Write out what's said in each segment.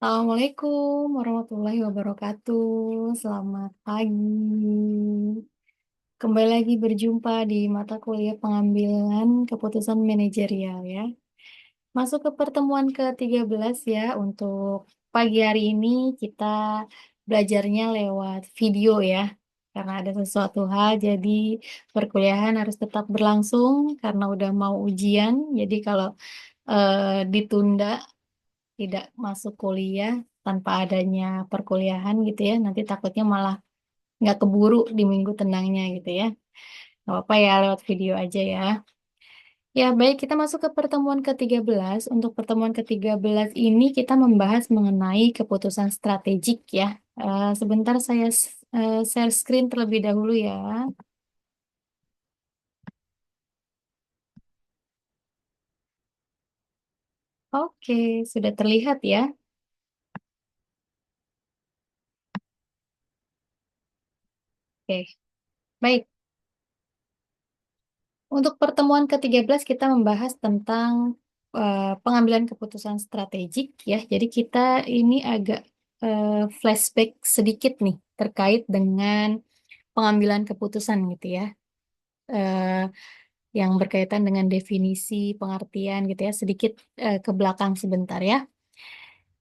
Assalamualaikum warahmatullahi wabarakatuh. Selamat pagi. Kembali lagi berjumpa di mata kuliah pengambilan keputusan manajerial ya. Masuk ke pertemuan ke-13 ya. Untuk pagi hari ini kita belajarnya lewat video ya. Karena ada sesuatu hal, jadi perkuliahan harus tetap berlangsung karena udah mau ujian. Jadi kalau ditunda tidak masuk kuliah tanpa adanya perkuliahan gitu ya, nanti takutnya malah nggak keburu di minggu tenangnya gitu ya. Nggak apa-apa ya, lewat video aja ya. Ya, baik, kita masuk ke pertemuan ke-13. Untuk pertemuan ke-13 ini kita membahas mengenai keputusan strategik ya. Sebentar saya share screen terlebih dahulu ya. Oke, sudah terlihat ya. Oke, baik. Untuk pertemuan ke-13 kita membahas tentang pengambilan keputusan strategik ya. Jadi kita ini agak flashback sedikit nih terkait dengan pengambilan keputusan gitu ya. Eh, yang berkaitan dengan definisi, pengertian gitu ya. Sedikit ke belakang sebentar ya.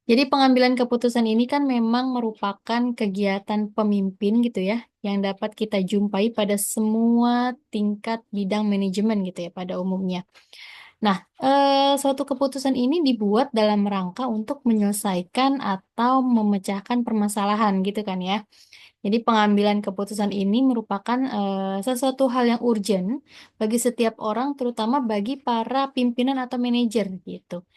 Jadi pengambilan keputusan ini kan memang merupakan kegiatan pemimpin gitu ya, yang dapat kita jumpai pada semua tingkat bidang manajemen gitu ya pada umumnya. Nah, suatu keputusan ini dibuat dalam rangka untuk menyelesaikan atau memecahkan permasalahan gitu kan ya. Jadi pengambilan keputusan ini merupakan sesuatu hal yang urgent bagi setiap orang, terutama bagi para pimpinan atau manajer gitu.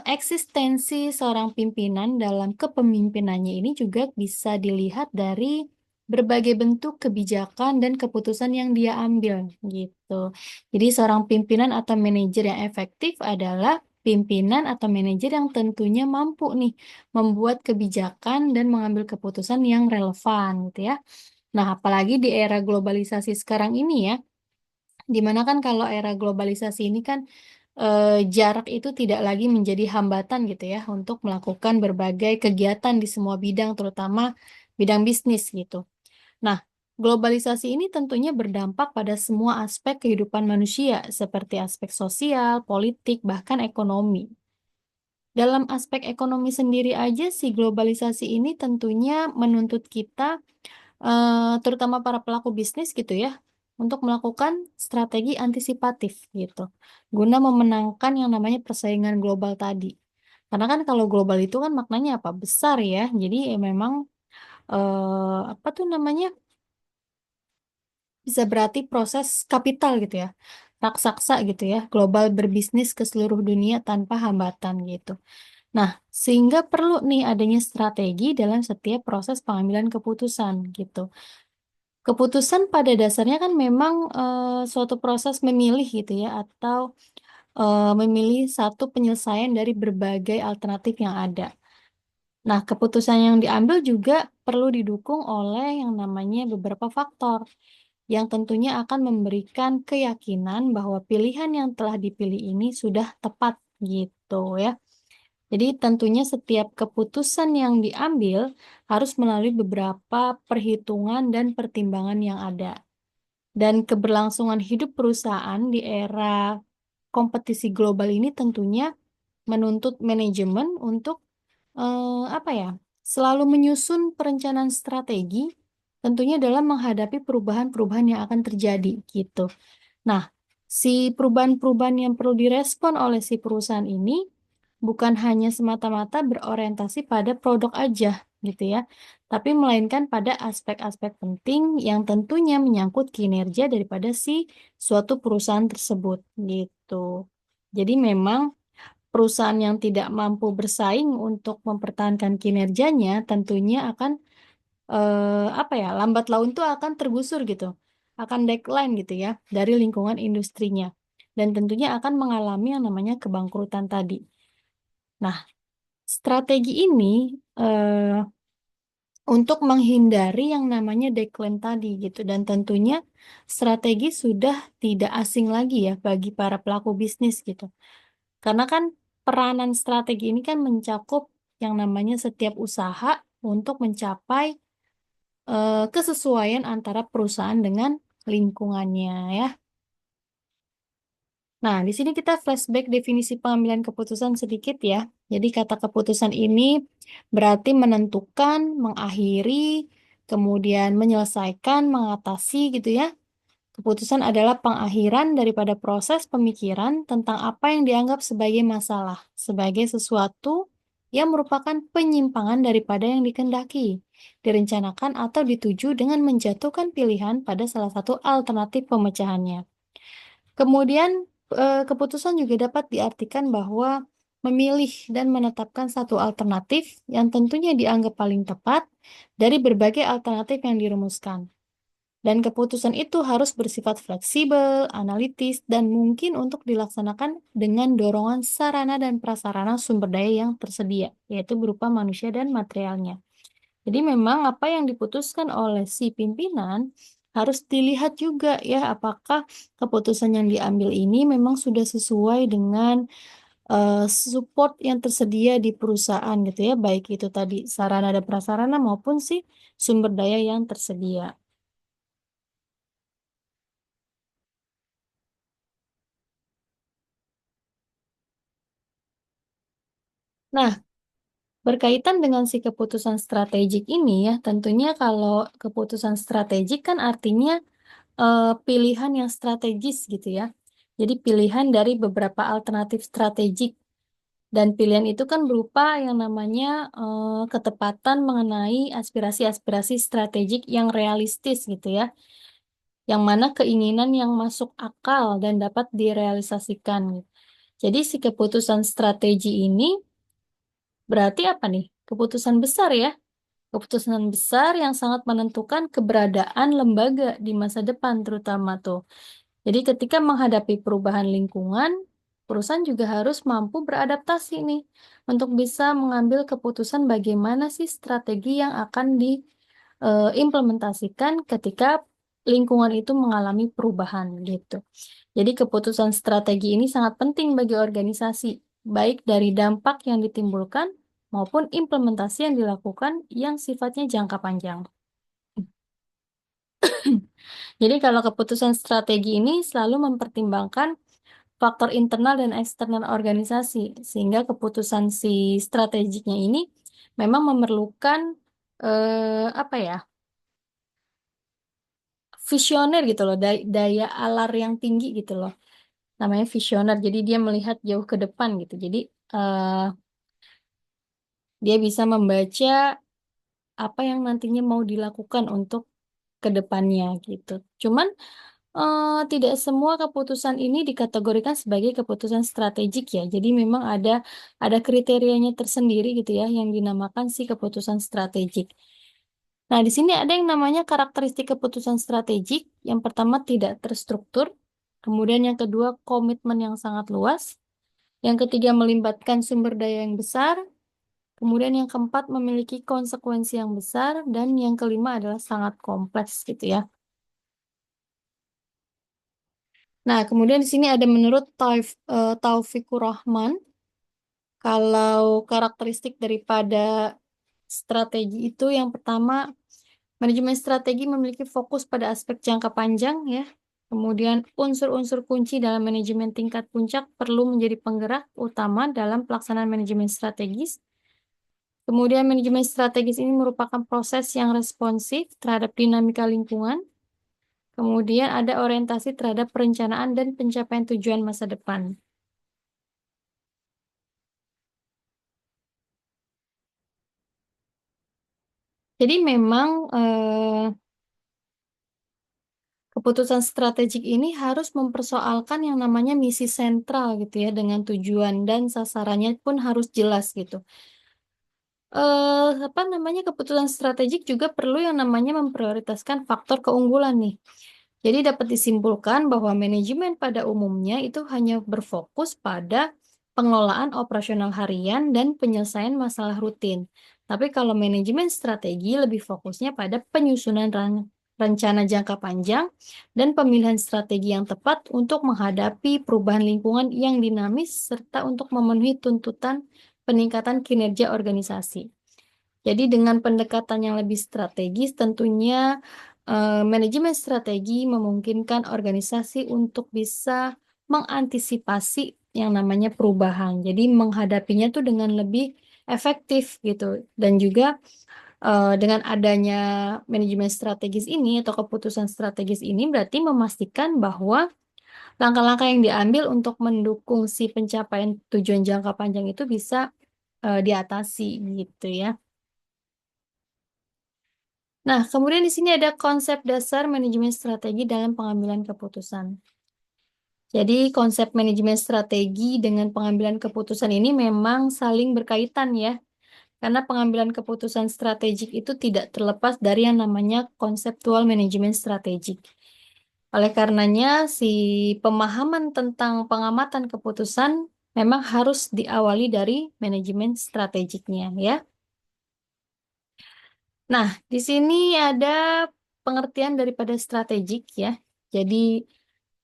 Eksistensi seorang pimpinan dalam kepemimpinannya ini juga bisa dilihat dari berbagai bentuk kebijakan dan keputusan yang dia ambil gitu. Jadi seorang pimpinan atau manajer yang efektif adalah pimpinan atau manajer yang tentunya mampu nih membuat kebijakan dan mengambil keputusan yang relevan gitu ya. Nah, apalagi di era globalisasi sekarang ini ya, dimana kan kalau era globalisasi ini kan jarak itu tidak lagi menjadi hambatan gitu ya untuk melakukan berbagai kegiatan di semua bidang, terutama bidang bisnis gitu. Nah, globalisasi ini tentunya berdampak pada semua aspek kehidupan manusia, seperti aspek sosial, politik, bahkan ekonomi. Dalam aspek ekonomi sendiri aja si globalisasi ini tentunya menuntut kita terutama para pelaku bisnis gitu ya, untuk melakukan strategi antisipatif gitu, guna memenangkan yang namanya persaingan global tadi. Karena kan kalau global itu kan maknanya apa? Besar ya. Jadi memang apa tuh namanya? Bisa berarti proses kapital gitu ya. Raksasa gitu ya, global berbisnis ke seluruh dunia tanpa hambatan gitu. Nah, sehingga perlu nih adanya strategi dalam setiap proses pengambilan keputusan gitu. Keputusan pada dasarnya kan memang suatu proses memilih gitu ya, atau memilih satu penyelesaian dari berbagai alternatif yang ada. Nah, keputusan yang diambil juga perlu didukung oleh yang namanya beberapa faktor yang tentunya akan memberikan keyakinan bahwa pilihan yang telah dipilih ini sudah tepat gitu ya. Jadi tentunya setiap keputusan yang diambil harus melalui beberapa perhitungan dan pertimbangan yang ada. Dan keberlangsungan hidup perusahaan di era kompetisi global ini tentunya menuntut manajemen untuk apa ya, selalu menyusun perencanaan strategi tentunya dalam menghadapi perubahan-perubahan yang akan terjadi gitu. Nah, si perubahan-perubahan yang perlu direspon oleh si perusahaan ini bukan hanya semata-mata berorientasi pada produk aja gitu ya, tapi melainkan pada aspek-aspek penting yang tentunya menyangkut kinerja daripada si suatu perusahaan tersebut gitu. Jadi memang perusahaan yang tidak mampu bersaing untuk mempertahankan kinerjanya tentunya akan apa ya, lambat laun tuh akan tergusur gitu, akan decline gitu ya dari lingkungan industrinya, dan tentunya akan mengalami yang namanya kebangkrutan tadi. Nah, strategi ini eh, untuk menghindari yang namanya decline tadi gitu, dan tentunya strategi sudah tidak asing lagi ya bagi para pelaku bisnis gitu. Karena kan peranan strategi ini kan mencakup yang namanya setiap usaha untuk mencapai kesesuaian antara perusahaan dengan lingkungannya ya. Nah, di sini kita flashback definisi pengambilan keputusan sedikit ya. Jadi kata keputusan ini berarti menentukan, mengakhiri, kemudian menyelesaikan, mengatasi gitu ya. Keputusan adalah pengakhiran daripada proses pemikiran tentang apa yang dianggap sebagai masalah, sebagai sesuatu yang merupakan penyimpangan daripada yang dikehendaki, direncanakan atau dituju dengan menjatuhkan pilihan pada salah satu alternatif pemecahannya. Kemudian, keputusan juga dapat diartikan bahwa memilih dan menetapkan satu alternatif yang tentunya dianggap paling tepat dari berbagai alternatif yang dirumuskan. Dan keputusan itu harus bersifat fleksibel, analitis, dan mungkin untuk dilaksanakan dengan dorongan sarana dan prasarana sumber daya yang tersedia, yaitu berupa manusia dan materialnya. Jadi memang apa yang diputuskan oleh si pimpinan harus dilihat juga ya apakah keputusan yang diambil ini memang sudah sesuai dengan support yang tersedia di perusahaan gitu ya, baik itu tadi sarana dan prasarana maupun si sumber daya yang tersedia. Nah, berkaitan dengan si keputusan strategik ini ya, tentunya kalau keputusan strategik kan artinya pilihan yang strategis gitu ya. Jadi pilihan dari beberapa alternatif strategik dan pilihan itu kan berupa yang namanya ketepatan mengenai aspirasi-aspirasi strategik yang realistis gitu ya. Yang mana keinginan yang masuk akal dan dapat direalisasikan. Jadi si keputusan strategi ini berarti apa nih? Keputusan besar ya. Keputusan besar yang sangat menentukan keberadaan lembaga di masa depan terutama tuh. Jadi ketika menghadapi perubahan lingkungan, perusahaan juga harus mampu beradaptasi nih untuk bisa mengambil keputusan bagaimana sih strategi yang akan diimplementasikan ketika lingkungan itu mengalami perubahan gitu. Jadi keputusan strategi ini sangat penting bagi organisasi, baik dari dampak yang ditimbulkan maupun implementasi yang dilakukan yang sifatnya jangka panjang. Jadi kalau keputusan strategi ini selalu mempertimbangkan faktor internal dan eksternal organisasi, sehingga keputusan si strategiknya ini memang memerlukan apa ya, visioner gitu loh, daya alar yang tinggi gitu loh. Namanya visioner, jadi dia melihat jauh ke depan gitu. Jadi eh, dia bisa membaca apa yang nantinya mau dilakukan untuk ke depannya gitu. Cuman tidak semua keputusan ini dikategorikan sebagai keputusan strategik ya. Jadi memang ada kriterianya tersendiri gitu ya yang dinamakan si keputusan strategik. Nah, di sini ada yang namanya karakteristik keputusan strategik. Yang pertama tidak terstruktur, kemudian yang kedua komitmen yang sangat luas, yang ketiga melibatkan sumber daya yang besar, kemudian yang keempat memiliki konsekuensi yang besar, dan yang kelima adalah sangat kompleks gitu ya. Nah, kemudian di sini ada menurut Taufikur Rahman, kalau karakteristik daripada strategi itu yang pertama, manajemen strategi memiliki fokus pada aspek jangka panjang ya. Kemudian unsur-unsur kunci dalam manajemen tingkat puncak perlu menjadi penggerak utama dalam pelaksanaan manajemen strategis. Kemudian manajemen strategis ini merupakan proses yang responsif terhadap dinamika lingkungan. Kemudian ada orientasi terhadap perencanaan dan pencapaian tujuan masa depan. Jadi memang keputusan strategik ini harus mempersoalkan yang namanya misi sentral gitu ya dengan tujuan dan sasarannya pun harus jelas gitu. Apa namanya keputusan strategik juga perlu yang namanya memprioritaskan faktor keunggulan nih. Jadi dapat disimpulkan bahwa manajemen pada umumnya itu hanya berfokus pada pengelolaan operasional harian dan penyelesaian masalah rutin. Tapi kalau manajemen strategi lebih fokusnya pada penyusunan rencana jangka panjang dan pemilihan strategi yang tepat untuk menghadapi perubahan lingkungan yang dinamis serta untuk memenuhi tuntutan peningkatan kinerja organisasi. Jadi dengan pendekatan yang lebih strategis, tentunya manajemen strategi memungkinkan organisasi untuk bisa mengantisipasi yang namanya perubahan. Jadi menghadapinya tuh dengan lebih efektif gitu. Dan juga dengan adanya manajemen strategis ini atau keputusan strategis ini berarti memastikan bahwa langkah-langkah yang diambil untuk mendukung si pencapaian tujuan jangka panjang itu bisa diatasi gitu ya. Nah, kemudian di sini ada konsep dasar manajemen strategi dalam pengambilan keputusan. Jadi, konsep manajemen strategi dengan pengambilan keputusan ini memang saling berkaitan ya, karena pengambilan keputusan strategik itu tidak terlepas dari yang namanya konseptual manajemen strategik. Oleh karenanya, si pemahaman tentang pengamatan keputusan memang harus diawali dari manajemen strategiknya ya. Nah, di sini ada pengertian daripada strategik ya. Jadi,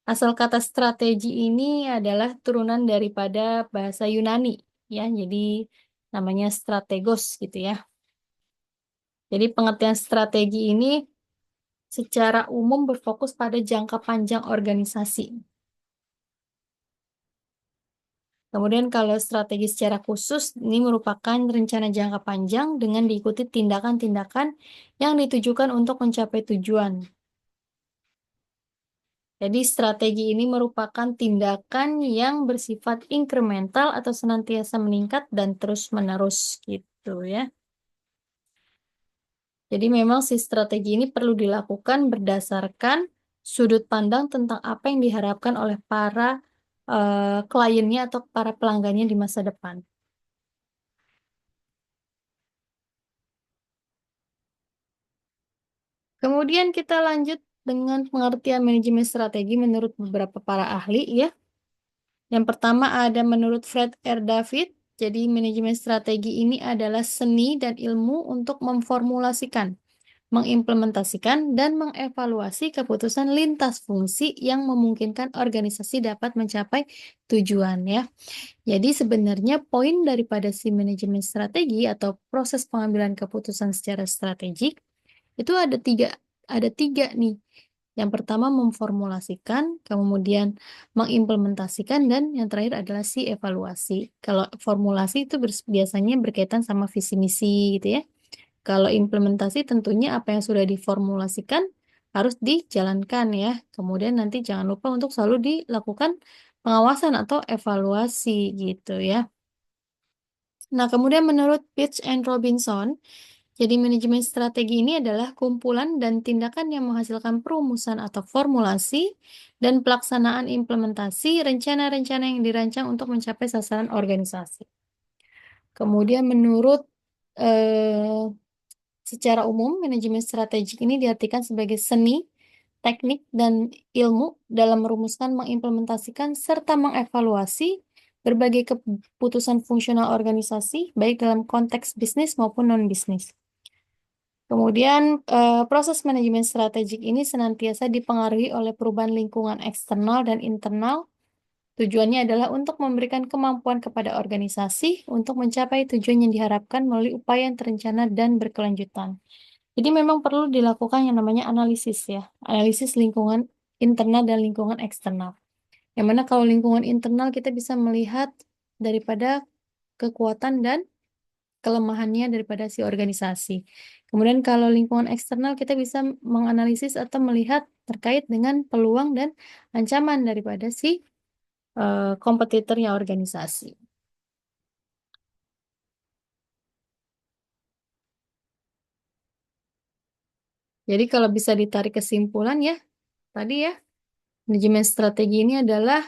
asal kata strategi ini adalah turunan daripada bahasa Yunani ya. Jadi, namanya strategos gitu ya. Jadi, pengertian strategi ini secara umum berfokus pada jangka panjang organisasi. Kemudian kalau strategi secara khusus ini merupakan rencana jangka panjang dengan diikuti tindakan-tindakan yang ditujukan untuk mencapai tujuan. Jadi strategi ini merupakan tindakan yang bersifat inkremental atau senantiasa meningkat dan terus-menerus gitu ya. Jadi memang si strategi ini perlu dilakukan berdasarkan sudut pandang tentang apa yang diharapkan oleh para kliennya atau para pelanggannya di masa depan. Kemudian kita lanjut dengan pengertian manajemen strategi menurut beberapa para ahli ya. Yang pertama ada menurut Fred R. David, jadi manajemen strategi ini adalah seni dan ilmu untuk memformulasikan, mengimplementasikan, dan mengevaluasi keputusan lintas fungsi yang memungkinkan organisasi dapat mencapai tujuan ya. Jadi sebenarnya poin daripada si manajemen strategi atau proses pengambilan keputusan secara strategik itu ada tiga nih. Yang pertama memformulasikan, kemudian mengimplementasikan, dan yang terakhir adalah si evaluasi. Kalau formulasi itu biasanya berkaitan sama visi misi gitu ya. Kalau implementasi tentunya apa yang sudah diformulasikan harus dijalankan ya. Kemudian nanti jangan lupa untuk selalu dilakukan pengawasan atau evaluasi gitu ya. Nah, kemudian menurut Pitts and Robinson, jadi manajemen strategi ini adalah kumpulan dan tindakan yang menghasilkan perumusan atau formulasi dan pelaksanaan implementasi rencana-rencana yang dirancang untuk mencapai sasaran organisasi. Kemudian menurut eh, secara umum manajemen strategik ini diartikan sebagai seni, teknik, dan ilmu dalam merumuskan, mengimplementasikan, serta mengevaluasi berbagai keputusan fungsional organisasi, baik dalam konteks bisnis maupun non-bisnis. Kemudian, proses manajemen strategik ini senantiasa dipengaruhi oleh perubahan lingkungan eksternal dan internal. Tujuannya adalah untuk memberikan kemampuan kepada organisasi untuk mencapai tujuan yang diharapkan melalui upaya yang terencana dan berkelanjutan. Jadi memang perlu dilakukan yang namanya analisis ya, analisis lingkungan internal dan lingkungan eksternal. Yang mana kalau lingkungan internal kita bisa melihat daripada kekuatan dan kelemahannya daripada si organisasi. Kemudian kalau lingkungan eksternal kita bisa menganalisis atau melihat terkait dengan peluang dan ancaman daripada si kompetitornya organisasi. Jadi kalau bisa ditarik kesimpulan ya, tadi ya, manajemen strategi ini adalah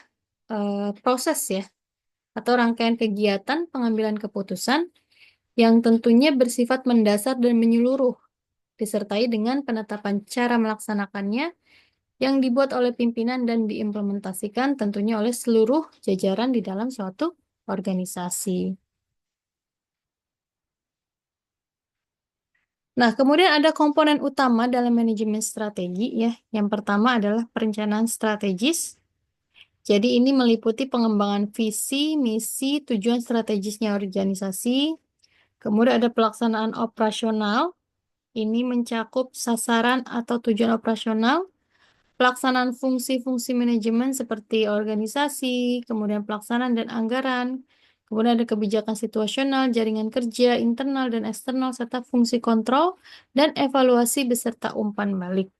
proses ya, atau rangkaian kegiatan pengambilan keputusan yang tentunya bersifat mendasar dan menyeluruh, disertai dengan penetapan cara melaksanakannya yang dibuat oleh pimpinan dan diimplementasikan tentunya oleh seluruh jajaran di dalam suatu organisasi. Nah, kemudian ada komponen utama dalam manajemen strategi ya. Yang pertama adalah perencanaan strategis, Jadi ini meliputi pengembangan visi, misi, tujuan strategisnya organisasi. Kemudian ada pelaksanaan operasional. Ini mencakup sasaran atau tujuan operasional, pelaksanaan fungsi-fungsi manajemen seperti organisasi, kemudian pelaksanaan dan anggaran, kemudian ada kebijakan situasional, jaringan kerja, internal dan eksternal, serta fungsi kontrol dan evaluasi beserta umpan balik.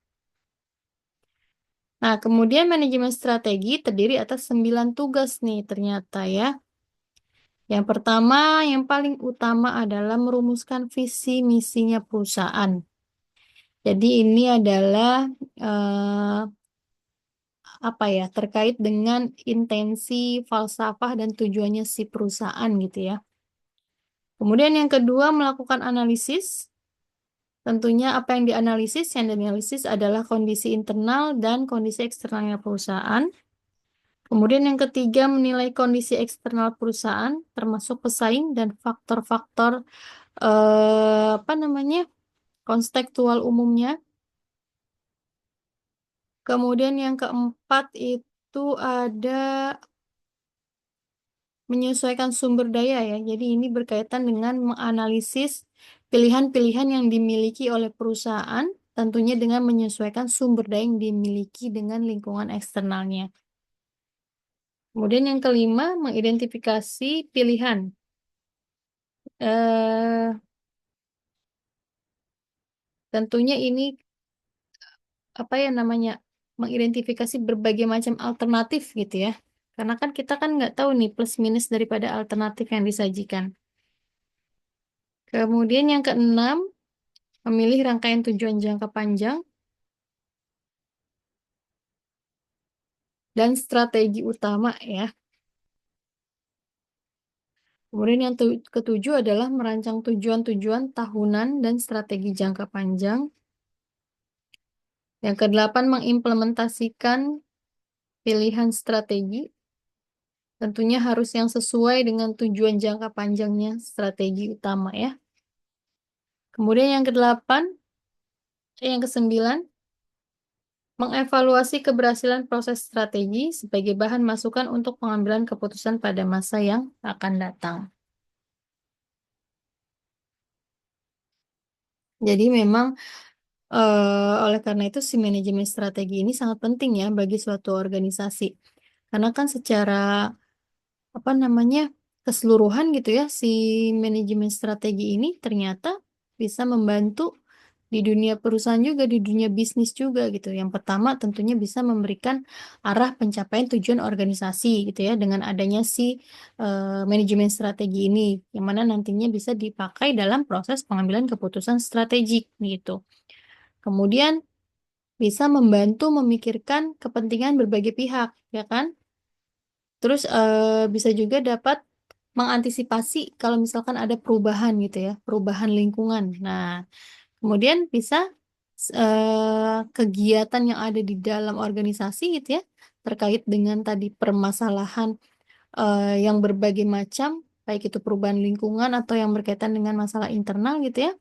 Nah, kemudian manajemen strategi terdiri atas 9 tugas nih ternyata ya. Yang pertama, yang paling utama adalah merumuskan visi misinya perusahaan. Jadi ini adalah apa ya, terkait dengan intensi, falsafah dan tujuannya si perusahaan gitu ya. Kemudian yang kedua, melakukan analisis. Tentunya apa yang dianalisis? Yang dianalisis adalah kondisi internal dan kondisi eksternalnya perusahaan. Kemudian yang ketiga, menilai kondisi eksternal perusahaan, termasuk pesaing dan faktor-faktor apa namanya, kontekstual umumnya. Kemudian yang keempat itu ada menyesuaikan sumber daya ya. Jadi ini berkaitan dengan menganalisis pilihan-pilihan yang dimiliki oleh perusahaan, tentunya dengan menyesuaikan sumber daya yang dimiliki dengan lingkungan eksternalnya. Kemudian yang kelima, mengidentifikasi pilihan. Eh, tentunya ini apa ya namanya, mengidentifikasi berbagai macam alternatif gitu ya. Karena kan kita kan nggak tahu nih plus minus daripada alternatif yang disajikan. Kemudian yang keenam, memilih rangkaian tujuan jangka panjang dan strategi utama ya. Kemudian yang ketujuh adalah merancang tujuan-tujuan tahunan dan strategi jangka panjang. Yang kedelapan, mengimplementasikan pilihan strategi. Tentunya harus yang sesuai dengan tujuan jangka panjangnya strategi utama ya. Kemudian yang kedelapan, yang kesembilan, mengevaluasi keberhasilan proses strategi sebagai bahan masukan untuk pengambilan keputusan pada masa yang akan datang. Jadi memang oleh karena itu si manajemen strategi ini sangat penting ya bagi suatu organisasi. Karena kan secara apa namanya keseluruhan gitu ya si manajemen strategi ini ternyata bisa membantu di dunia perusahaan juga, di dunia bisnis juga gitu. Yang pertama tentunya bisa memberikan arah pencapaian tujuan organisasi gitu ya dengan adanya si manajemen strategi ini, yang mana nantinya bisa dipakai dalam proses pengambilan keputusan strategik gitu. Kemudian bisa membantu memikirkan kepentingan berbagai pihak, ya kan? Terus bisa juga dapat mengantisipasi kalau misalkan ada perubahan gitu ya, perubahan lingkungan. Nah, kemudian bisa kegiatan yang ada di dalam organisasi gitu ya, terkait dengan tadi permasalahan yang berbagai macam, baik itu perubahan lingkungan atau yang berkaitan dengan masalah internal gitu ya.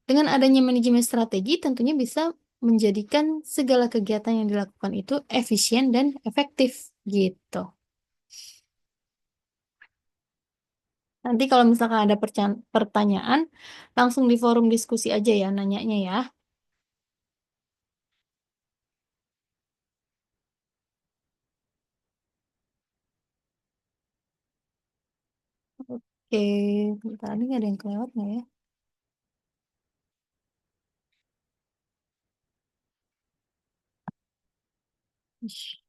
Dengan adanya manajemen strategi tentunya bisa menjadikan segala kegiatan yang dilakukan itu efisien dan efektif gitu. Nanti kalau misalkan ada pertanyaan, langsung di forum diskusi aja ya nanyanya ya. Oke, tadi nggak ada yang kelewat nggak ya? Ish.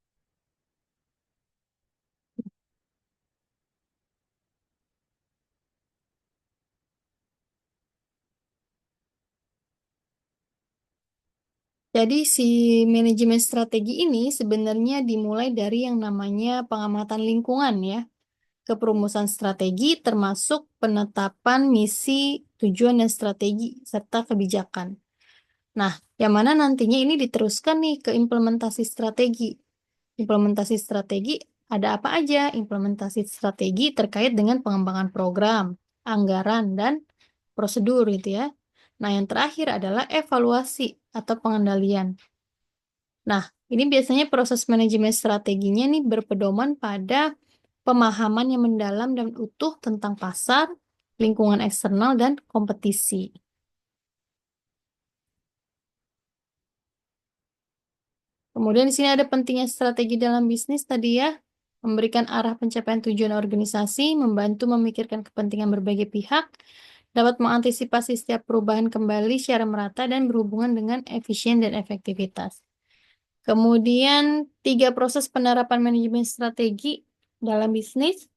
Jadi si manajemen strategi ini sebenarnya dimulai dari yang namanya pengamatan lingkungan ya. Keperumusan strategi termasuk penetapan misi, tujuan dan strategi serta kebijakan. Nah, yang mana nantinya ini diteruskan nih ke implementasi strategi. Implementasi strategi ada apa aja? Implementasi strategi terkait dengan pengembangan program, anggaran, dan prosedur gitu ya. Nah, yang terakhir adalah evaluasi atau pengendalian. Nah, Ini biasanya proses manajemen strateginya nih berpedoman pada pemahaman yang mendalam dan utuh tentang pasar, lingkungan eksternal, dan kompetisi. Kemudian di sini ada pentingnya strategi dalam bisnis tadi ya, memberikan arah pencapaian tujuan organisasi, membantu memikirkan kepentingan berbagai pihak, dapat mengantisipasi setiap perubahan kembali secara merata dan berhubungan dengan efisien dan efektivitas. Kemudian 3 proses penerapan manajemen strategi dalam bisnis.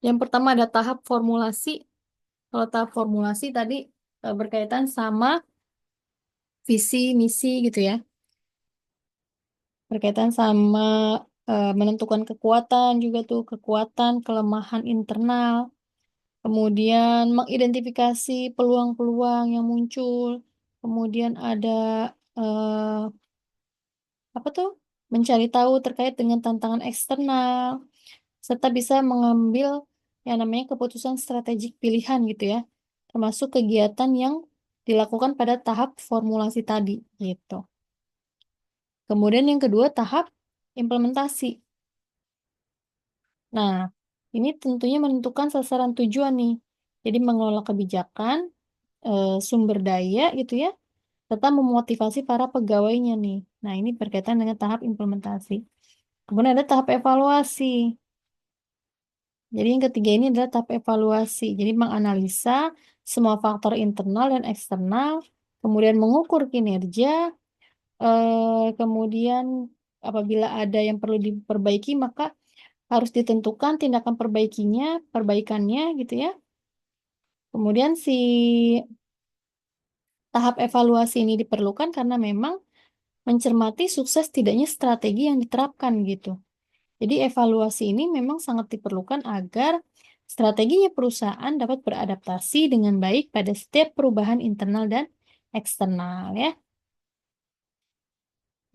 Yang pertama ada tahap formulasi. Kalau tahap formulasi tadi berkaitan sama visi, misi gitu ya. Berkaitan sama menentukan kekuatan juga tuh, kekuatan, kelemahan internal. Kemudian mengidentifikasi peluang-peluang yang muncul. Kemudian ada eh, apa tuh? Mencari tahu terkait dengan tantangan eksternal, serta bisa mengambil yang namanya keputusan strategik pilihan gitu ya, termasuk kegiatan yang dilakukan pada tahap formulasi tadi gitu. Kemudian yang kedua tahap implementasi. Nah, ini tentunya menentukan sasaran tujuan nih. Jadi mengelola kebijakan, sumber daya gitu ya, serta memotivasi para pegawainya nih. Nah, ini berkaitan dengan tahap implementasi. Kemudian ada tahap evaluasi. Jadi yang ketiga ini adalah tahap evaluasi. Jadi menganalisa semua faktor internal dan eksternal, kemudian mengukur kinerja, kemudian apabila ada yang perlu diperbaiki maka harus ditentukan tindakan perbaikannya gitu ya. Kemudian si tahap evaluasi ini diperlukan karena memang mencermati sukses tidaknya strategi yang diterapkan gitu. Jadi evaluasi ini memang sangat diperlukan agar strateginya perusahaan dapat beradaptasi dengan baik pada setiap perubahan internal dan eksternal ya.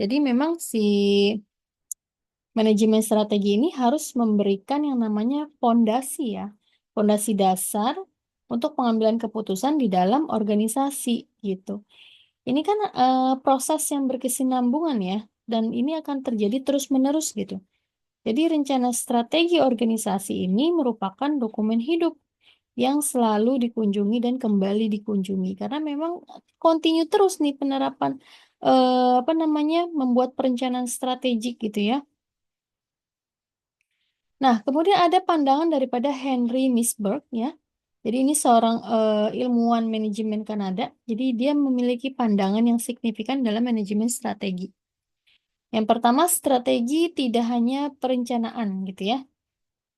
Jadi memang si manajemen strategi ini harus memberikan yang namanya fondasi ya, fondasi dasar untuk pengambilan keputusan di dalam organisasi gitu. Ini kan proses yang berkesinambungan ya, dan ini akan terjadi terus-menerus gitu. Jadi rencana strategi organisasi ini merupakan dokumen hidup yang selalu dikunjungi dan kembali dikunjungi karena memang continue terus nih penerapan apa namanya membuat perencanaan strategik gitu ya. Nah, kemudian ada pandangan daripada Henry Misberg ya. Jadi ini seorang ilmuwan manajemen Kanada. Jadi dia memiliki pandangan yang signifikan dalam manajemen strategi. Yang pertama, strategi tidak hanya perencanaan gitu ya.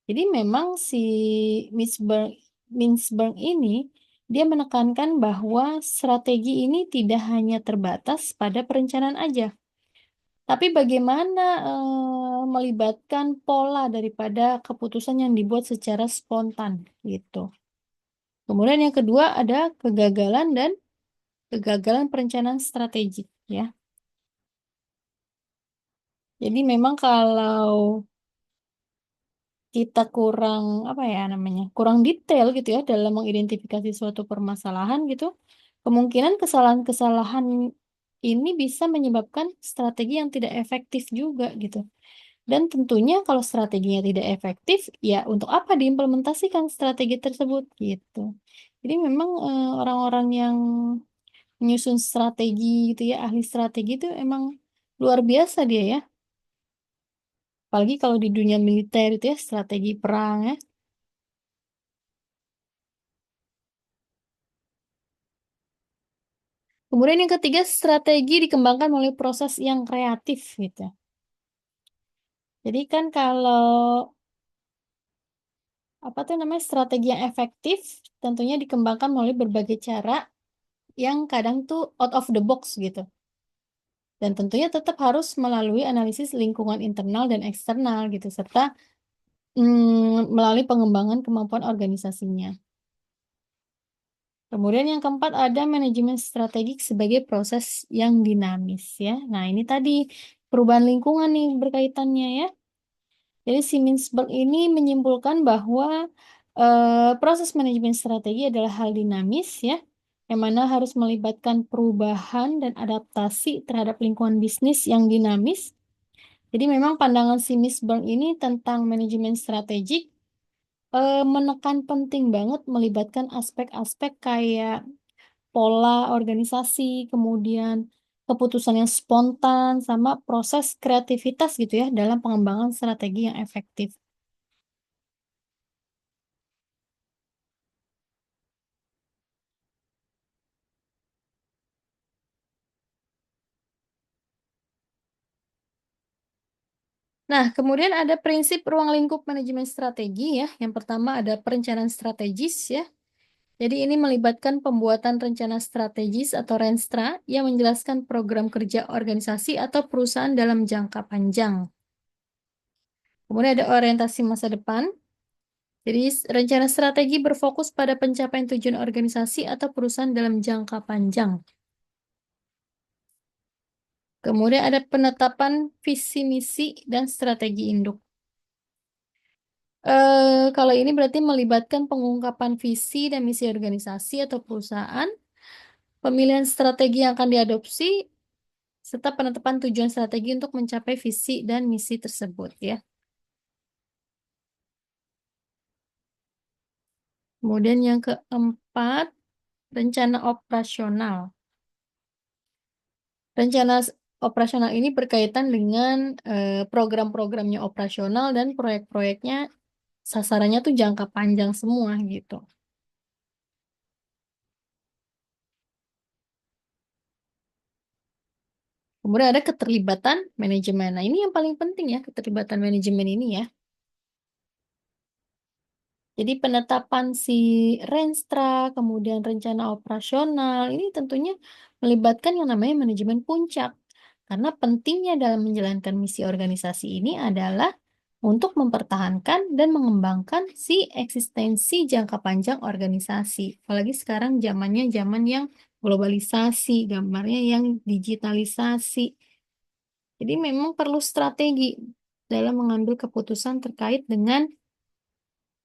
Jadi memang si Mintzberg ini dia menekankan bahwa strategi ini tidak hanya terbatas pada perencanaan aja, tapi bagaimana melibatkan pola daripada keputusan yang dibuat secara spontan gitu. Kemudian yang kedua ada kegagalan perencanaan strategik ya. Jadi memang kalau kita kurang apa ya namanya kurang detail gitu ya dalam mengidentifikasi suatu permasalahan gitu, kemungkinan kesalahan-kesalahan ini bisa menyebabkan strategi yang tidak efektif juga gitu. Dan tentunya kalau strateginya tidak efektif, ya untuk apa diimplementasikan strategi tersebut gitu. Jadi memang orang-orang yang menyusun strategi gitu ya, ahli strategi itu emang luar biasa dia ya. Apalagi kalau di dunia militer itu ya, strategi perang ya. Kemudian yang ketiga, strategi dikembangkan melalui proses yang kreatif gitu. Jadi kan kalau apa tuh namanya strategi yang efektif tentunya dikembangkan melalui berbagai cara yang kadang tuh out of the box gitu. Dan tentunya tetap harus melalui analisis lingkungan internal dan eksternal gitu, serta melalui pengembangan kemampuan organisasinya. Kemudian yang keempat ada manajemen strategik sebagai proses yang dinamis ya. Nah ini tadi perubahan lingkungan nih berkaitannya ya. Jadi si Mintzberg ini menyimpulkan bahwa proses manajemen strategi adalah hal dinamis ya, yang mana harus melibatkan perubahan dan adaptasi terhadap lingkungan bisnis yang dinamis. Jadi memang pandangan si Miss Burn ini tentang manajemen strategik menekan penting banget melibatkan aspek-aspek kayak pola organisasi, kemudian keputusan yang spontan, sama proses kreativitas gitu ya dalam pengembangan strategi yang efektif. Nah, kemudian ada prinsip ruang lingkup manajemen strategi ya. Yang pertama ada perencanaan strategis ya. Jadi ini melibatkan pembuatan rencana strategis atau Renstra yang menjelaskan program kerja organisasi atau perusahaan dalam jangka panjang. Kemudian ada orientasi masa depan. Jadi rencana strategi berfokus pada pencapaian tujuan organisasi atau perusahaan dalam jangka panjang. Kemudian ada penetapan visi misi dan strategi induk. Kalau ini berarti melibatkan pengungkapan visi dan misi organisasi atau perusahaan, pemilihan strategi yang akan diadopsi, serta penetapan tujuan strategi untuk mencapai visi dan misi tersebut ya. Kemudian yang keempat, rencana operasional. Rencana operasional ini berkaitan dengan program-programnya operasional dan proyek-proyeknya sasarannya tuh jangka panjang semua gitu. Kemudian ada keterlibatan manajemen. Nah, ini yang paling penting ya, keterlibatan manajemen ini ya. Jadi penetapan si Renstra, kemudian rencana operasional, ini tentunya melibatkan yang namanya manajemen puncak. Karena pentingnya dalam menjalankan misi organisasi ini adalah untuk mempertahankan dan mengembangkan si eksistensi jangka panjang organisasi. Apalagi sekarang zamannya zaman yang globalisasi, gambarnya yang digitalisasi. Jadi memang perlu strategi dalam mengambil keputusan terkait dengan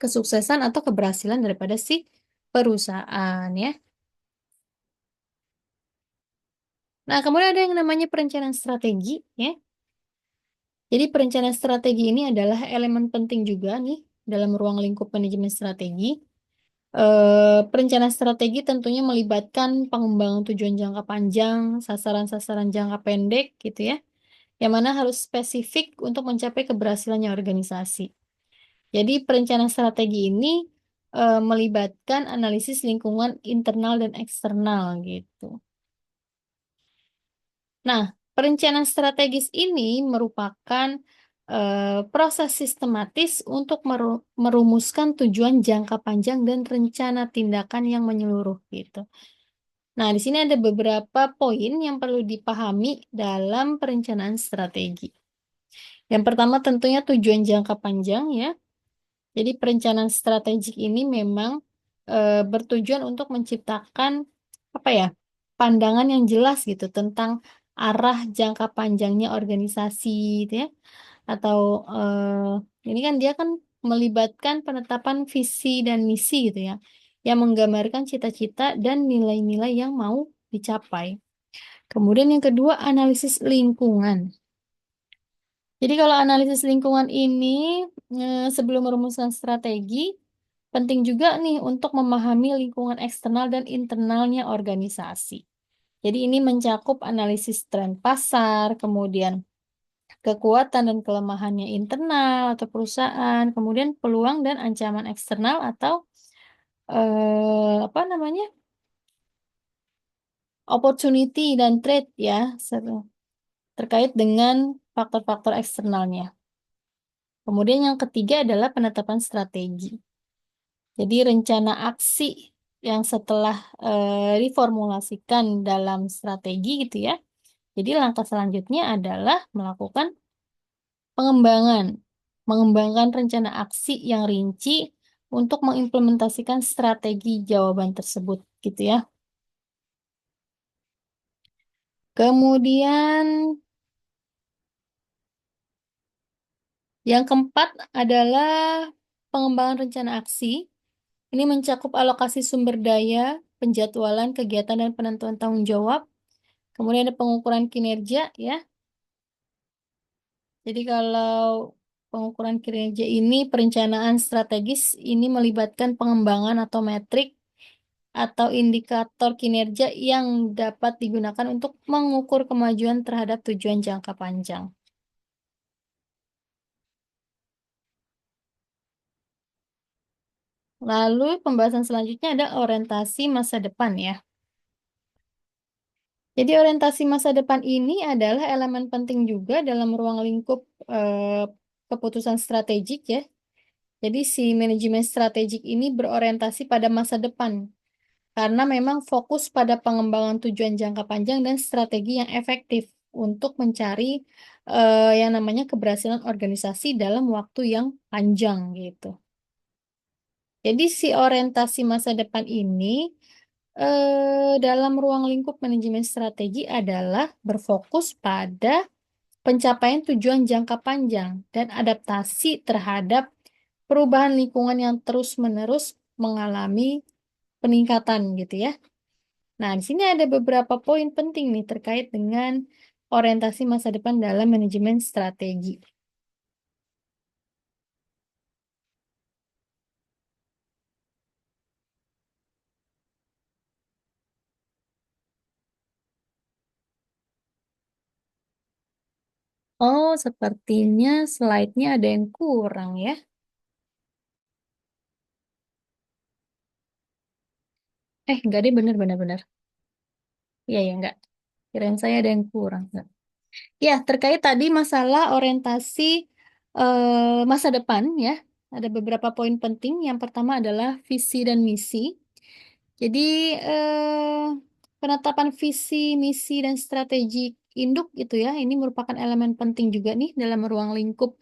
kesuksesan atau keberhasilan daripada si perusahaan ya. Nah, kemudian ada yang namanya perencanaan strategi ya. Jadi perencanaan strategi ini adalah elemen penting juga nih dalam ruang lingkup manajemen strategi. Perencanaan strategi tentunya melibatkan pengembangan tujuan jangka panjang, sasaran-sasaran jangka pendek gitu ya, yang mana harus spesifik untuk mencapai keberhasilannya organisasi. Jadi perencanaan strategi ini melibatkan analisis lingkungan internal dan eksternal gitu. Nah, perencanaan strategis ini merupakan proses sistematis untuk merumuskan tujuan jangka panjang dan rencana tindakan yang menyeluruh gitu. Nah, di sini ada beberapa poin yang perlu dipahami dalam perencanaan strategi. Yang pertama tentunya tujuan jangka panjang ya. Jadi perencanaan strategik ini memang bertujuan untuk menciptakan apa ya, pandangan yang jelas gitu tentang arah jangka panjangnya organisasi gitu ya. Atau ini kan dia kan melibatkan penetapan visi dan misi gitu ya, yang menggambarkan cita-cita dan nilai-nilai yang mau dicapai. Kemudian yang kedua, analisis lingkungan. Jadi kalau analisis lingkungan ini sebelum merumuskan strategi, penting juga nih untuk memahami lingkungan eksternal dan internalnya organisasi. Jadi ini mencakup analisis tren pasar, kemudian kekuatan dan kelemahannya internal atau perusahaan, kemudian peluang dan ancaman eksternal atau apa namanya, opportunity dan threat ya, terkait dengan faktor-faktor eksternalnya. Kemudian yang ketiga adalah penetapan strategi. Jadi rencana aksi yang setelah diformulasikan dalam strategi gitu ya. Jadi langkah selanjutnya adalah melakukan pengembangan, mengembangkan rencana aksi yang rinci untuk mengimplementasikan strategi jawaban tersebut gitu ya. Kemudian yang keempat adalah pengembangan rencana aksi. Ini mencakup alokasi sumber daya, penjadwalan kegiatan dan penentuan tanggung jawab. Kemudian ada pengukuran kinerja ya. Jadi kalau pengukuran kinerja ini perencanaan strategis ini melibatkan pengembangan atau metrik atau indikator kinerja yang dapat digunakan untuk mengukur kemajuan terhadap tujuan jangka panjang. Lalu pembahasan selanjutnya ada orientasi masa depan ya. Jadi orientasi masa depan ini adalah elemen penting juga dalam ruang lingkup keputusan strategik ya. Jadi si manajemen strategik ini berorientasi pada masa depan karena memang fokus pada pengembangan tujuan jangka panjang dan strategi yang efektif untuk mencari yang namanya keberhasilan organisasi dalam waktu yang panjang gitu. Jadi si orientasi masa depan ini dalam ruang lingkup manajemen strategi adalah berfokus pada pencapaian tujuan jangka panjang dan adaptasi terhadap perubahan lingkungan yang terus-menerus mengalami peningkatan gitu ya. Nah, di sini ada beberapa poin penting nih terkait dengan orientasi masa depan dalam manajemen strategi. Oh, sepertinya slide-nya ada yang kurang ya. Enggak deh, bener-bener. Bener. Iya, ya, enggak. Kirain saya ada yang kurang. Enggak. Ya, terkait tadi masalah orientasi masa depan ya. Ada beberapa poin penting. Yang pertama adalah visi dan misi. Jadi, penetapan visi, misi, dan strategi induk gitu ya, ini merupakan elemen penting juga nih dalam ruang lingkup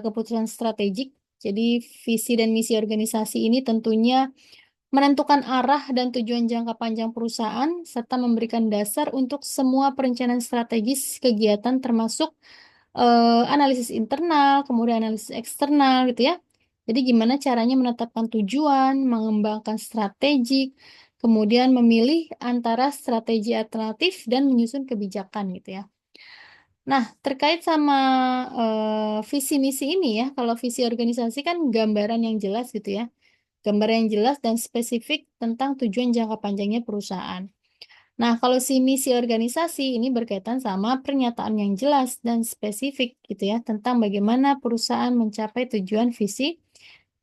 keputusan strategik. Jadi, visi dan misi organisasi ini tentunya menentukan arah dan tujuan jangka panjang perusahaan, serta memberikan dasar untuk semua perencanaan strategis kegiatan termasuk analisis internal, kemudian analisis eksternal gitu ya. Jadi gimana caranya menetapkan tujuan, mengembangkan strategi, kemudian memilih antara strategi alternatif dan menyusun kebijakan gitu ya. Nah, terkait sama visi misi ini ya, kalau visi organisasi kan gambaran yang jelas gitu ya. Gambaran yang jelas dan spesifik tentang tujuan jangka panjangnya perusahaan. Nah, kalau si misi organisasi ini berkaitan sama pernyataan yang jelas dan spesifik gitu ya tentang bagaimana perusahaan mencapai tujuan visi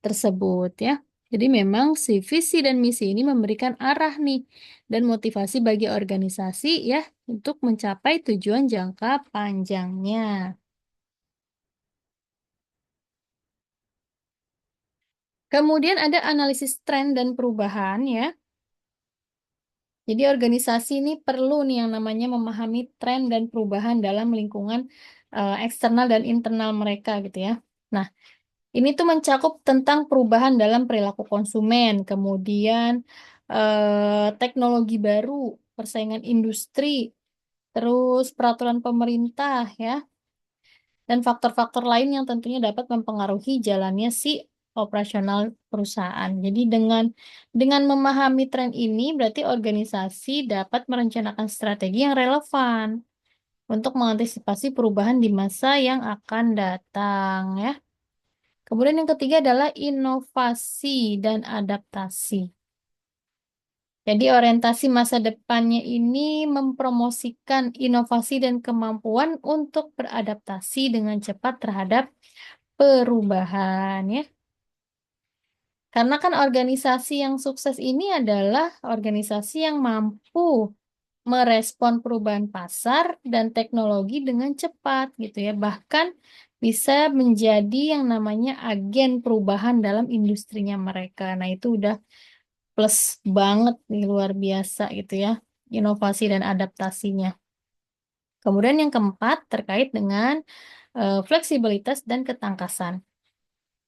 tersebut ya. Jadi memang si visi dan misi ini memberikan arah nih dan motivasi bagi organisasi ya untuk mencapai tujuan jangka panjangnya. Kemudian ada analisis tren dan perubahan ya. Jadi organisasi ini perlu nih yang namanya memahami tren dan perubahan dalam lingkungan eksternal dan internal mereka gitu ya. Nah, ini tuh mencakup tentang perubahan dalam perilaku konsumen, kemudian teknologi baru, persaingan industri, terus peraturan pemerintah ya, dan faktor-faktor lain yang tentunya dapat mempengaruhi jalannya si operasional perusahaan. Jadi dengan memahami tren ini berarti organisasi dapat merencanakan strategi yang relevan untuk mengantisipasi perubahan di masa yang akan datang ya. Kemudian yang ketiga adalah inovasi dan adaptasi. Jadi orientasi masa depannya ini mempromosikan inovasi dan kemampuan untuk beradaptasi dengan cepat terhadap perubahan ya. Karena kan organisasi yang sukses ini adalah organisasi yang mampu merespon perubahan pasar dan teknologi dengan cepat gitu ya. Bahkan bisa menjadi yang namanya agen perubahan dalam industrinya mereka. Nah, itu udah plus banget nih luar biasa gitu ya. Inovasi dan adaptasinya. Kemudian yang keempat terkait dengan fleksibilitas dan ketangkasan.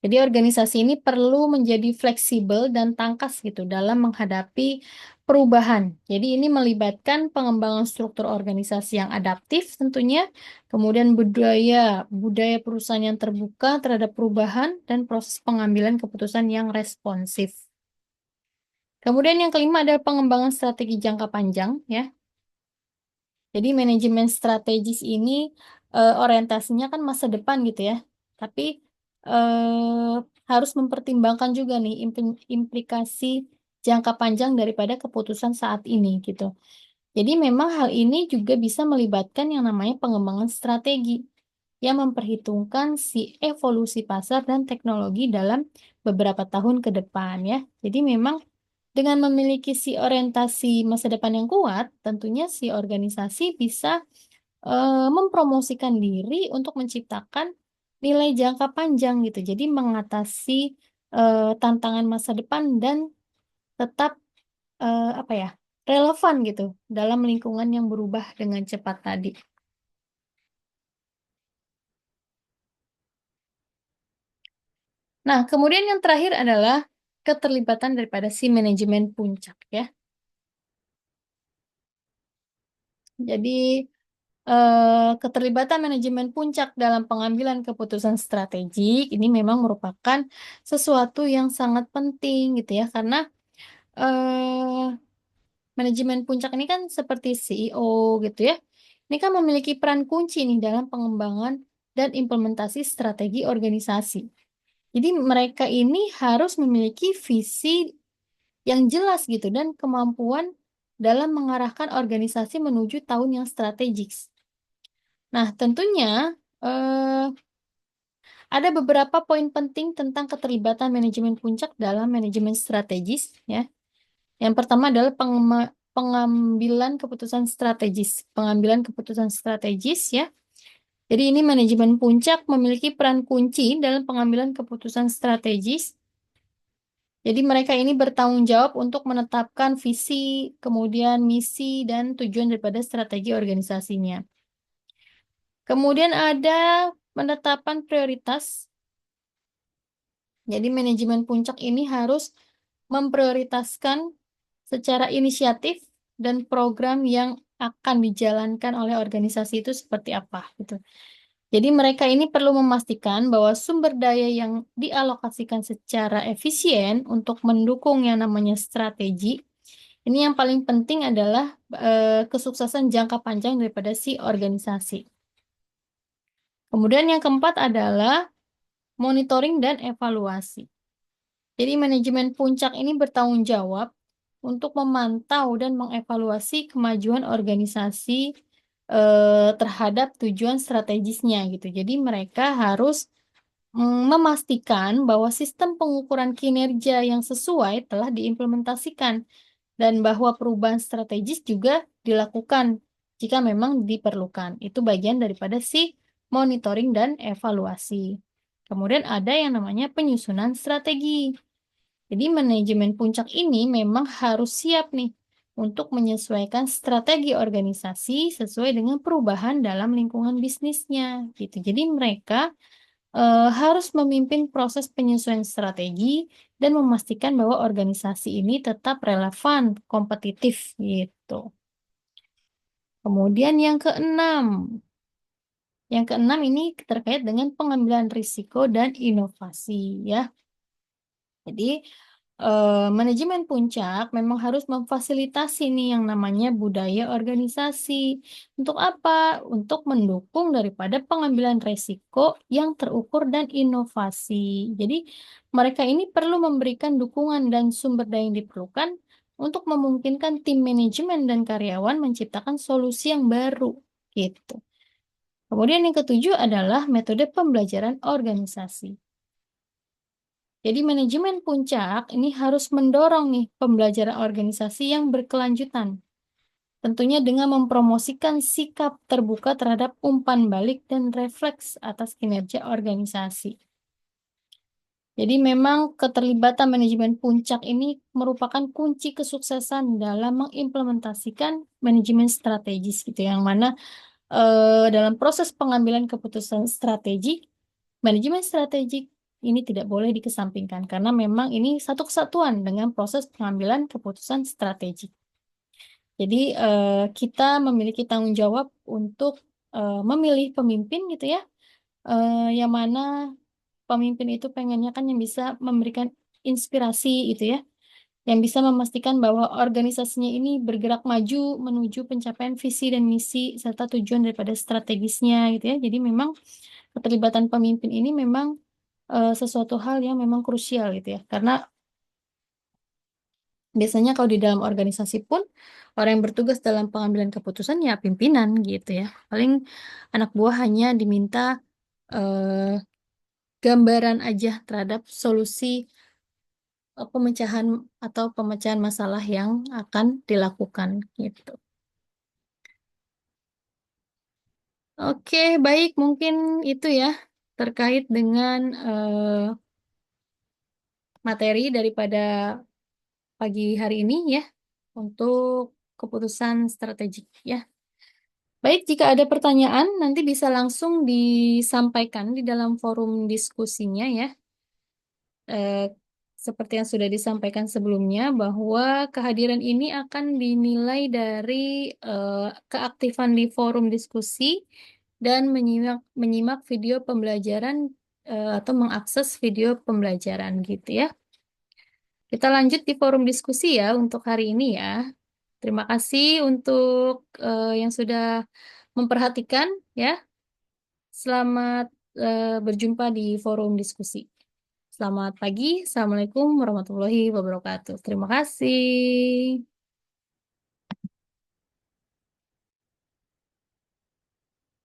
Jadi organisasi ini perlu menjadi fleksibel dan tangkas gitu dalam menghadapi perubahan. Jadi ini melibatkan pengembangan struktur organisasi yang adaptif tentunya, kemudian budaya perusahaan yang terbuka terhadap perubahan dan proses pengambilan keputusan yang responsif. Kemudian yang kelima adalah pengembangan strategi jangka panjang ya. Jadi manajemen strategis ini orientasinya kan masa depan gitu ya. Tapi eh, harus mempertimbangkan juga nih implikasi jangka panjang daripada keputusan saat ini gitu. Jadi memang hal ini juga bisa melibatkan yang namanya pengembangan strategi yang memperhitungkan si evolusi pasar dan teknologi dalam beberapa tahun ke depan ya. Jadi memang dengan memiliki si orientasi masa depan yang kuat, tentunya si organisasi bisa mempromosikan diri untuk menciptakan nilai jangka panjang gitu. Jadi mengatasi tantangan masa depan dan tetap apa ya, relevan gitu dalam lingkungan yang berubah dengan cepat tadi. Nah, kemudian yang terakhir adalah keterlibatan daripada si manajemen puncak ya. Jadi keterlibatan manajemen puncak dalam pengambilan keputusan strategik ini memang merupakan sesuatu yang sangat penting gitu ya, karena eh, manajemen puncak ini kan seperti CEO gitu ya. Ini kan memiliki peran kunci nih dalam pengembangan dan implementasi strategi organisasi. Jadi mereka ini harus memiliki visi yang jelas gitu dan kemampuan dalam mengarahkan organisasi menuju tahun yang strategis. Nah, tentunya eh, ada beberapa poin penting tentang keterlibatan manajemen puncak dalam manajemen strategis ya. Yang pertama adalah pengambilan keputusan strategis. Pengambilan keputusan strategis ya. Jadi ini manajemen puncak memiliki peran kunci dalam pengambilan keputusan strategis. Jadi mereka ini bertanggung jawab untuk menetapkan visi, kemudian misi, dan tujuan daripada strategi organisasinya. Kemudian ada penetapan prioritas. Jadi manajemen puncak ini harus memprioritaskan secara inisiatif dan program yang akan dijalankan oleh organisasi itu seperti apa gitu. Jadi mereka ini perlu memastikan bahwa sumber daya yang dialokasikan secara efisien untuk mendukung yang namanya strategi. Ini yang paling penting adalah kesuksesan jangka panjang daripada si organisasi. Kemudian yang keempat adalah monitoring dan evaluasi. Jadi manajemen puncak ini bertanggung jawab untuk memantau dan mengevaluasi kemajuan organisasi terhadap tujuan strategisnya gitu. Jadi mereka harus memastikan bahwa sistem pengukuran kinerja yang sesuai telah diimplementasikan dan bahwa perubahan strategis juga dilakukan jika memang diperlukan. Itu bagian daripada si monitoring dan evaluasi. Kemudian ada yang namanya penyusunan strategi. Jadi manajemen puncak ini memang harus siap nih untuk menyesuaikan strategi organisasi sesuai dengan perubahan dalam lingkungan bisnisnya gitu. Jadi mereka harus memimpin proses penyesuaian strategi dan memastikan bahwa organisasi ini tetap relevan, kompetitif gitu. Kemudian yang keenam ini terkait dengan pengambilan risiko dan inovasi ya. Jadi manajemen puncak memang harus memfasilitasi nih yang namanya budaya organisasi. Untuk apa? Untuk mendukung daripada pengambilan resiko yang terukur dan inovasi. Jadi mereka ini perlu memberikan dukungan dan sumber daya yang diperlukan untuk memungkinkan tim manajemen dan karyawan menciptakan solusi yang baru gitu. Kemudian yang ketujuh adalah metode pembelajaran organisasi. Jadi manajemen puncak ini harus mendorong nih pembelajaran organisasi yang berkelanjutan. Tentunya dengan mempromosikan sikap terbuka terhadap umpan balik dan refleks atas kinerja organisasi. Jadi memang keterlibatan manajemen puncak ini merupakan kunci kesuksesan dalam mengimplementasikan manajemen strategis gitu, yang mana dalam proses pengambilan keputusan strategi, manajemen strategik ini tidak boleh dikesampingkan karena memang ini satu kesatuan dengan proses pengambilan keputusan strategi. Jadi kita memiliki tanggung jawab untuk memilih pemimpin gitu ya, yang mana pemimpin itu pengennya kan yang bisa memberikan inspirasi gitu ya, yang bisa memastikan bahwa organisasinya ini bergerak maju menuju pencapaian visi dan misi serta tujuan daripada strategisnya gitu ya. Jadi memang keterlibatan pemimpin ini memang sesuatu hal yang memang krusial gitu ya. Karena biasanya kalau di dalam organisasi pun orang yang bertugas dalam pengambilan keputusan ya pimpinan gitu ya. Paling anak buah hanya diminta eh, gambaran aja terhadap solusi pemecahan atau pemecahan masalah yang akan dilakukan gitu. Oke, baik mungkin itu ya terkait dengan materi daripada pagi hari ini ya untuk keputusan strategik ya. Baik, jika ada pertanyaan nanti bisa langsung disampaikan di dalam forum diskusinya ya. eh, Seperti yang sudah disampaikan sebelumnya, bahwa kehadiran ini akan dinilai dari keaktifan di forum diskusi dan menyimak video pembelajaran atau mengakses video pembelajaran gitu ya. Kita lanjut di forum diskusi ya untuk hari ini ya. Terima kasih untuk yang sudah memperhatikan ya. Selamat berjumpa di forum diskusi. Selamat pagi, Assalamualaikum warahmatullahi wabarakatuh. Terima kasih.